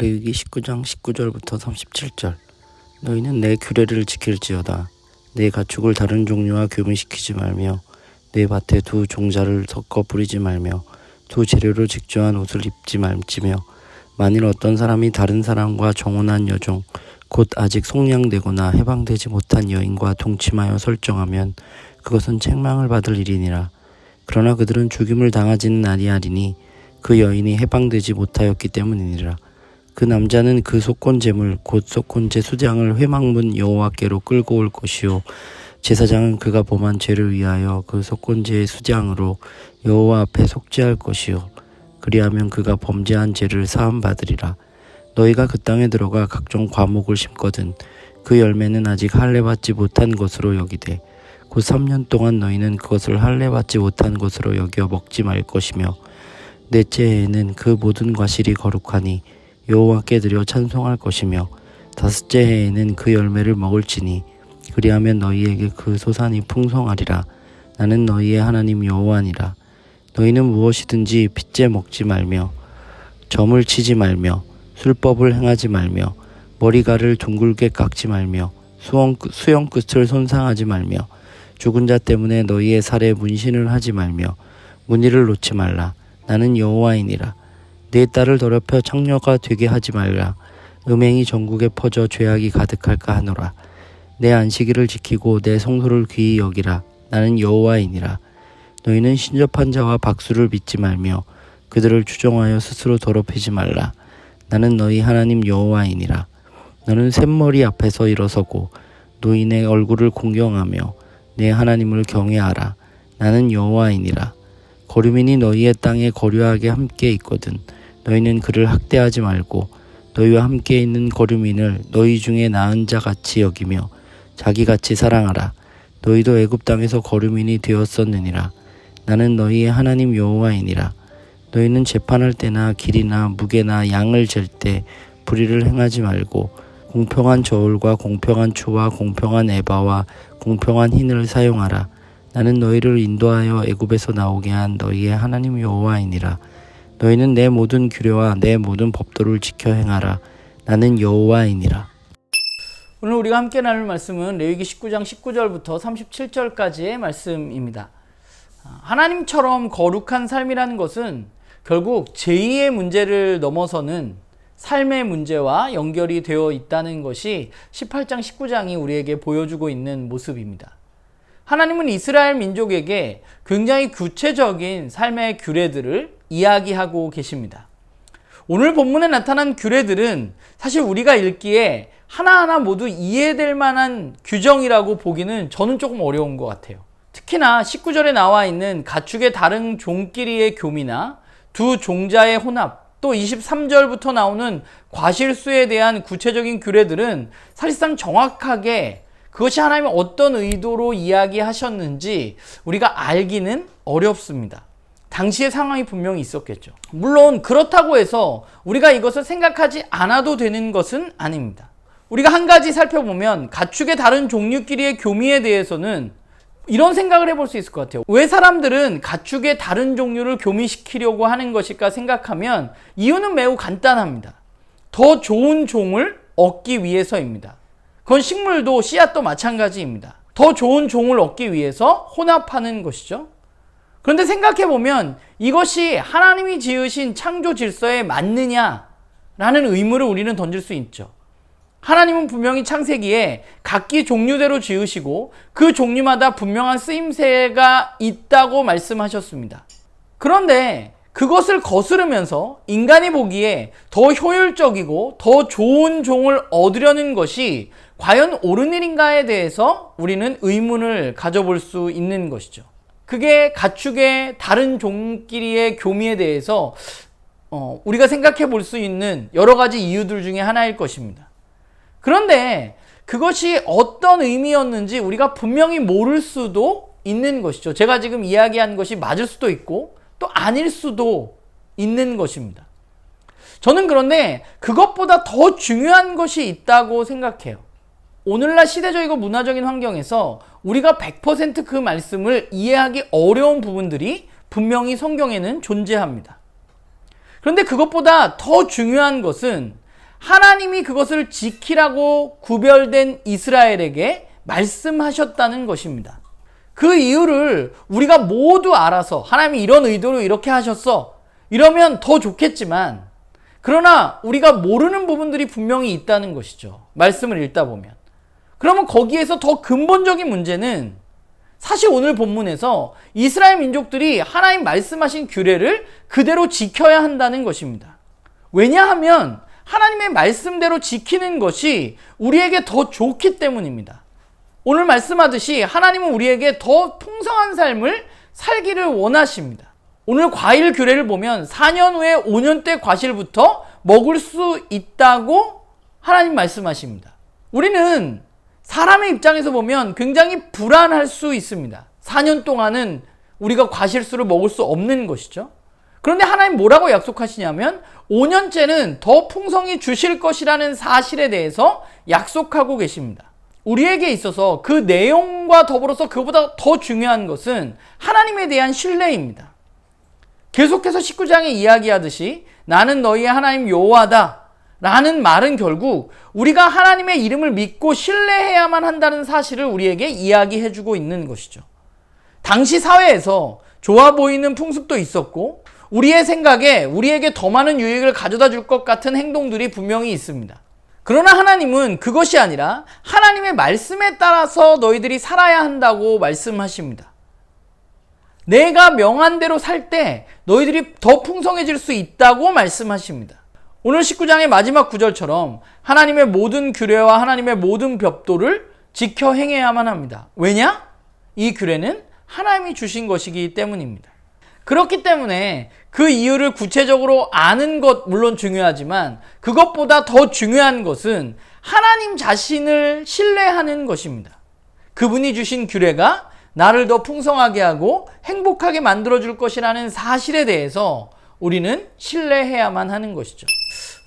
레위기 19장 19절부터 37절. 너희는 내 규례를 지킬지어다. 내 가축을 다른 종류와 교미시키지 말며 내 밭에 두 종자를 섞어 뿌리지 말며 두 재료로 직조한 옷을 입지 말지며 만일 어떤 사람이 다른 사람과 정혼한 여종 곧 아직 속량되거나 해방되지 못한 여인과 동침하여 설정하면 그것은 책망을 받을 일이니라. 그러나 그들은 죽임을 당하지는 아니하리니 그 여인이 해방되지 못하였기 때문이니라. 그 남자는 그 속건 제물 곧 속건제 수장을 회막문 여호와께로 끌고 올 것이요 제사장은 그가 범한 죄를 위하여 그 속건제의 수장으로 여호와 앞에 속죄할 것이요 그리하면 그가 범죄한 죄를 사함 받으리라. 너희가 그 땅에 들어가 각종 과목을 심거든 그 열매는 아직 할례 받지 못한 것으로 여기되 곧 3년 동안 너희는 그것을 할례 받지 못한 것으로 여겨 먹지 말 것이며 넷째 해에는 그 모든 과실이 거룩하니 여호와께 드려 찬송할 것이며 다섯째 해에는 그 열매를 먹을지니 그리하면 너희에게 그 소산이 풍성하리라. 나는 너희의 하나님 여호와니라. 너희는 무엇이든지 핏째 먹지 말며 점을 치지 말며 술법을 행하지 말며 머리가를 둥글게 깎지 말며 수염 끝을 손상하지 말며 죽은 자 때문에 너희의 살에 문신을 하지 말며 무늬를 놓지 말라. 나는 여호와이니라. 내 딸을 더럽혀 창녀가 되게 하지 말라. 음행이 전국에 퍼져 죄악이 가득할까 하노라. 내 안식일을 지키고 내 성소를 귀히 여기라. 나는 여호와이니라. 너희는 신접한 자와 박수를 빚지 말며 그들을 추종하여 스스로 더럽히지 말라. 나는 너희 하나님 여호와이니라. 너는 샘머리 앞에서 일어서고 노인의 얼굴을 공경하며 내 하나님을 경외하라. 나는 여호와이니라. 거류민이 너희의 땅에 거류하게 함께 있거든 너희는 그를 학대하지 말고 너희와 함께 있는 거류민을 너희 중에 나은 자 같이 여기며 자기같이 사랑하라. 너희도 애굽 땅에서 거류민이 되었었느니라. 나는 너희의 하나님 여호와이니라. 너희는 재판할 때나 길이나 무게나 양을 잴 때 불의를 행하지 말고 공평한 저울과 공평한 추와 공평한 에바와 공평한 흰을 사용하라. 나는 너희를 인도하여 애굽에서 나오게 한 너희의 하나님 여호와이니라. 너희는 내 모든 규례와 내 모든 법도를 지켜 행하라. 나는 여호와이니라. 오늘 우리가 함께 나눌 말씀은 레위기 19장 19절부터 37절까지의 말씀입니다. 하나님처럼 거룩한 삶이라는 것은 결국 제2의 문제를 넘어서는 삶의 문제와 연결이 되어 있다는 것이 18장 19장이 우리에게 보여주고 있는 모습입니다. 하나님은 이스라엘 민족에게 굉장히 구체적인 삶의 규례들을 이야기하고 계십니다. 오늘 본문에 나타난 규례들은 사실 우리가 읽기에 하나하나 모두 이해될 만한 규정이라고 보기는 저는 조금 어려운 것 같아요. 특히나 19절에 나와 있는 가축의 다른 종끼리의 교미나 두 종자의 혼합, 또 23절부터 나오는 과실수에 대한 구체적인 규례들은 사실상 정확하게 그것이 하나님의 어떤 의도로 이야기하셨는지 우리가 알기는 어렵습니다. 당시의 상황이 분명히 있었겠죠. 물론 그렇다고 해서 우리가 이것을 생각하지 않아도 되는 것은 아닙니다. 우리가 한 가지 살펴보면 가축의 다른 종류끼리의 교미에 대해서는 이런 생각을 해볼 수 있을 것 같아요. 왜 사람들은 가축의 다른 종류를 교미시키려고 하는 것일까 생각하면 이유는 매우 간단합니다. 더 좋은 종을 얻기 위해서입니다. 그건 식물도 씨앗도 마찬가지입니다. 더 좋은 종을 얻기 위해서 혼합하는 것이죠. 그런데 생각해보면 이것이 하나님이 지으신 창조 질서에 맞느냐라는 의문을 우리는 던질 수 있죠. 하나님은 분명히 창세기에 각기 종류대로 지으시고 그 종류마다 분명한 쓰임새가 있다고 말씀하셨습니다. 그런데 그것을 거스르면서 인간이 보기에 더 효율적이고 더 좋은 종을 얻으려는 것이 과연 옳은 일인가에 대해서 우리는 의문을 가져볼 수 있는 것이죠. 그게 가축의 다른 종끼리의 교미에 대해서 우리가 생각해 볼 수 있는 여러 가지 이유들 중에 하나일 것입니다. 그런데 그것이 어떤 의미였는지 우리가 분명히 모를 수도 있는 것이죠. 제가 지금 이야기한 것이 맞을 수도 있고 또 아닐 수도 있는 것입니다. 저는 그런데 그것보다 더 중요한 것이 있다고 생각해요. 오늘날 시대적이고 문화적인 환경에서 우리가 100% 그 말씀을 이해하기 어려운 부분들이 분명히 성경에는 존재합니다. 그런데 그것보다 더 중요한 것은 하나님이 그것을 지키라고 구별된 이스라엘에게 말씀하셨다는 것입니다. 그 이유를 우리가 모두 알아서 하나님이 이런 의도로 이렇게 하셨어, 이러면 더 좋겠지만, 그러나 우리가 모르는 부분들이 분명히 있다는 것이죠. 말씀을 읽다 보면. 그러면 거기에서 더 근본적인 문제는 사실 오늘 본문에서 이스라엘 민족들이 하나님 말씀하신 규례를 그대로 지켜야 한다는 것입니다. 왜냐하면 하나님의 말씀대로 지키는 것이 우리에게 더 좋기 때문입니다. 오늘 말씀하듯이 하나님은 우리에게 더 풍성한 삶을 살기를 원하십니다. 오늘 과일 규례를 보면 4년 후에 5년 때 과실부터 먹을 수 있다고 하나님 말씀하십니다. 우리는 사람의 입장에서 보면 굉장히 불안할 수 있습니다. 4년 동안은 우리가 과실수를 먹을 수 없는 것이죠. 그런데 하나님 뭐라고 약속하시냐면 5년째는 더 풍성히 주실 것이라는 사실에 대해서 약속하고 계십니다. 우리에게 있어서 그 내용과 더불어서 그보다 더 중요한 것은 하나님에 대한 신뢰입니다. 계속해서 19장에 이야기하듯이 나는 너희의 하나님 여호와다 라는 말은 결국 우리가 하나님의 이름을 믿고 신뢰해야만 한다는 사실을 우리에게 이야기해주고 있는 것이죠. 당시 사회에서 좋아 보이는 풍습도 있었고 우리의 생각에 우리에게 더 많은 유익을 가져다 줄 것 같은 행동들이 분명히 있습니다. 그러나 하나님은 그것이 아니라 하나님의 말씀에 따라서 너희들이 살아야 한다고 말씀하십니다. 내가 명한 대로 살 때 너희들이 더 풍성해질 수 있다고 말씀하십니다. 오늘 19장의 마지막 구절처럼 하나님의 모든 규례와 하나님의 모든 법도를 지켜 행해야만 합니다. 왜냐? 이 규례는 하나님이 주신 것이기 때문입니다. 그렇기 때문에 그 이유를 구체적으로 아는 것 물론 중요하지만 그것보다 더 중요한 것은 하나님 자신을 신뢰하는 것입니다. 그분이 주신 규례가 나를 더 풍성하게 하고 행복하게 만들어줄 것이라는 사실에 대해서 우리는 신뢰해야만 하는 것이죠.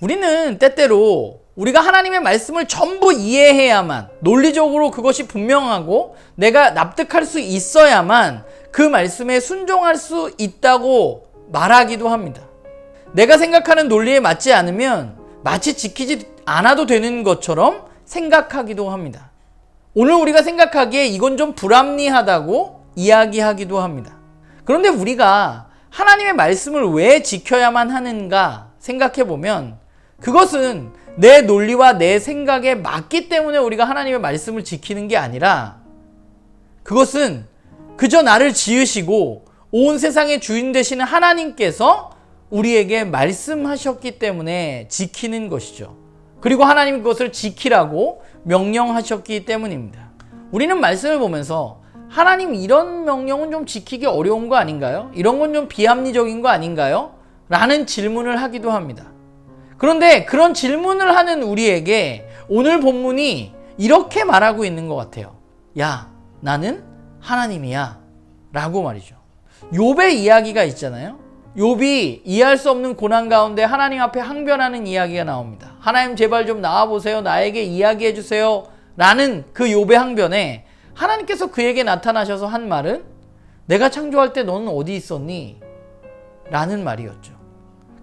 우리는 때때로 우리가 하나님의 말씀을 전부 이해해야만, 논리적으로 그것이 분명하고 내가 납득할 수 있어야만 그 말씀에 순종할 수 있다고 말하기도 합니다. 내가 생각하는 논리에 맞지 않으면 마치 지키지 않아도 되는 것처럼 생각하기도 합니다. 오늘 우리가 생각하기에 이건 좀 불합리하다고 이야기하기도 합니다. 그런데 우리가 하나님의 말씀을 왜 지켜야만 하는가 생각해 보면 그것은 내 논리와 내 생각에 맞기 때문에 우리가 하나님의 말씀을 지키는 게 아니라 그것은 그저 나를 지으시고 온 세상의 주인 되시는 하나님께서 우리에게 말씀하셨기 때문에 지키는 것이죠. 그리고 하나님이 그것을 지키라고 명령하셨기 때문입니다. 우리는 말씀을 보면서 하나님 이런 명령은 좀 지키기 어려운 거 아닌가요? 이런 건 좀 비합리적인 거 아닌가요? 라는 질문을 하기도 합니다. 그런데 그런 질문을 하는 우리에게 오늘 본문이 이렇게 말하고 있는 것 같아요. 야, 나는 하나님이야 라고 말이죠. 욥의 이야기가 있잖아요. 욥이 이해할 수 없는 고난 가운데 하나님 앞에 항변하는 이야기가 나옵니다. 하나님 제발 좀 나와보세요. 나에게 이야기해 주세요. 라는 그 욥의 항변에 하나님께서 그에게 나타나셔서 한 말은 내가 창조할 때 너는 어디 있었니? 라는 말이었죠.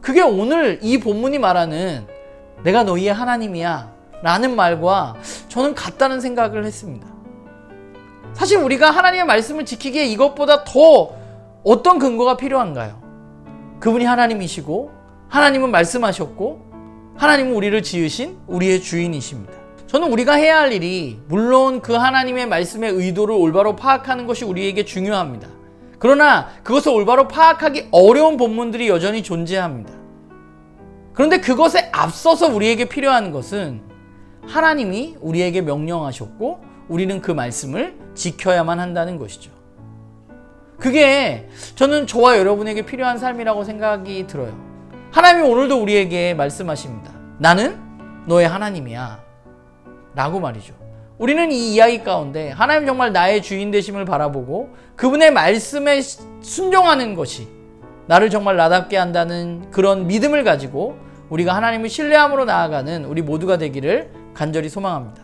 그게 오늘 이 본문이 말하는 내가 너희의 하나님이야 라는 말과 저는 같다는 생각을 했습니다. 사실 우리가 하나님의 말씀을 지키기에 이것보다 더 어떤 근거가 필요한가요? 그분이 하나님이시고 하나님은 말씀하셨고 하나님은 우리를 지으신 우리의 주인이십니다. 저는 우리가 해야 할 일이 물론 그 하나님의 말씀의 의도를 올바로 파악하는 것이 우리에게 중요합니다. 그러나 그것을 올바로 파악하기 어려운 본문들이 여전히 존재합니다. 그런데 그것에 앞서서 우리에게 필요한 것은 하나님이 우리에게 명령하셨고 우리는 그 말씀을 지켜야만 한다는 것이죠. 그게 저는 저와 여러분에게 필요한 삶이라고 생각이 들어요. 하나님이 오늘도 우리에게 말씀하십니다. 나는 너의 하나님이야 라고 말이죠. 우리는 이 이야기 가운데 하나님 정말 나의 주인 되심을 바라보고 그분의 말씀에 순종하는 것이 나를 정말 나답게 한다는 그런 믿음을 가지고 우리가 하나님을 신뢰함으로 나아가는 우리 모두가 되기를 간절히 소망합니다.